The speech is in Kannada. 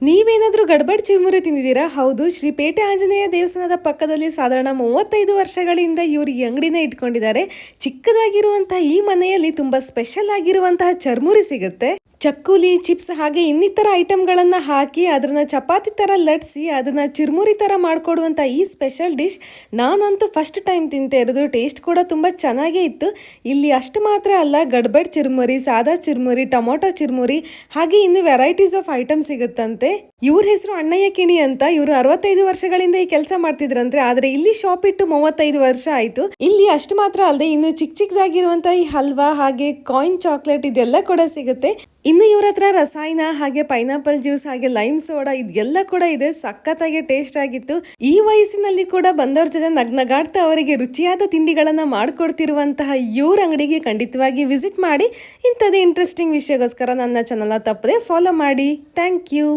ನೀವೇನಾದ್ರೂ ಗಡ್ಬಡ್ ಚಿರುಮುರಿ ತಿಂದಿದ್ದೀರಾ? ಹೌದು, ಶ್ರೀ ಪೇಟೆ ಆಂಜನೇಯ ದೇವಸ್ಥಾನದ ಪಕ್ಕದಲ್ಲಿ ಸಾಧಾರಣ 35 ವರ್ಷಗಳಿಂದ ಇವರು ಈ ಅಂಗಡಿನ ಇಟ್ಕೊಂಡಿದ್ದಾರೆ. ಚಿಕ್ಕದಾಗಿರುವಂತಹ ಈ ಮನೆಯಲ್ಲಿ ತುಂಬಾ ಸ್ಪೆಷಲ್ ಆಗಿರುವಂತಹ ಚರ್ಮುರಿ ಸಿಗುತ್ತೆ. ಚಕ್ಕುಲಿ, ಚಿಪ್ಸ್ ಹಾಗೆ ಇನ್ನಿತರ ಐಟಮ್ಗಳನ್ನ ಹಾಕಿ ಅದನ್ನ ಚಪಾತಿ ತರ ಲಟ್ಸಿ ಅದನ್ನ ಚಿರ್ಮುರಿ ತರ ಮಾಡ್ಕೊಡುವಂತ ಈ ಸ್ಪೆಷಲ್ ಡಿಶ್ ನಾನಂತೂ ಫಸ್ಟ್ ಟೈಮ್ ತಿಂತಾ ಇರೋದು. ಟೇಸ್ಟ್ ಕೂಡ ತುಂಬಾ ಚೆನ್ನಾಗೇ ಇತ್ತು. ಇಲ್ಲಿ ಅಷ್ಟು ಮಾತ್ರ ಅಲ್ಲ, ಗಡ್ಬಡ್ ಚಿರ್ಮುರಿ, ಸಾದಾ ಚಿರ್ಮುರಿ, ಟೊಮೊಟೊ ಚಿರ್ಮುರಿ ಹಾಗೆ ಇನ್ನು ವೆರೈಟೀಸ್ ಆಫ್ ಐಟಮ್ ಸಿಗುತ್ತಂತೆ. ಇವ್ರ ಹೆಸರು ಅಣ್ಣಯ್ಯ ಕಿಣಿ ಅಂತ. ಇವರು 65 ವರ್ಷಗಳಿಂದ ಈ ಕೆಲಸ ಮಾಡ್ತಿದ್ರಂತೆ. ಆದ್ರೆ ಇಲ್ಲಿ ಶಾಪ್ ಇಟ್ಟು 35 ವರ್ಷ ಆಯ್ತು. ಇಲ್ಲಿ ಅಷ್ಟು ಮಾತ್ರ ಅಲ್ಲದೆ ಇನ್ನು ಚಿಕ್ಕದಾಗಿರುವಂತ ಈ ಹಲ್ವಾ ಹಾಗೆ ಕಾಯಿನ್ ಚಾಕ್ಲೇಟ್ ಇದೆಲ್ಲ ಕೂಡ ಸಿಗುತ್ತೆ. ಇನ್ನು ಇವ್ರ ಹತ್ರ ರಸಾಯನ ಹಾಗೆ ಪೈನಾಪಲ್ ಜ್ಯೂಸ್ ಹಾಗೆ ಲೈಮ್ ಸೋಡಾ ಇದೆಲ್ಲ ಕೂಡ ಇದೆ. ಸಖತ್ತಾಗಿ ಟೇಸ್ಟ್ ಆಗಿತ್ತು. ಈ ವಯಸ್ಸಿನಲ್ಲಿ ಕೂಡ ಬಂದವ್ರ ಜೊತೆ ನಗ್ನಗಾಡ್ತಾ ಅವರಿಗೆ ರುಚಿಯಾದ ತಿಂಡಿಗಳನ್ನ ಮಾಡ್ಕೊಡ್ತಿರುವಂತಹ ಇವ್ರ ಅಂಗಡಿಗೆ ಖಂಡಿತವಾಗಿ ವಿಸಿಟ್ ಮಾಡಿ. ಇಂಥದೇ ಇಂಟ್ರೆಸ್ಟಿಂಗ್ ವಿಷಯಗೋಸ್ಕರ ನನ್ನ ಚಾನಲ್ ತಪ್ಪದೆ ಫಾಲೋ ಮಾಡಿ. Thank you.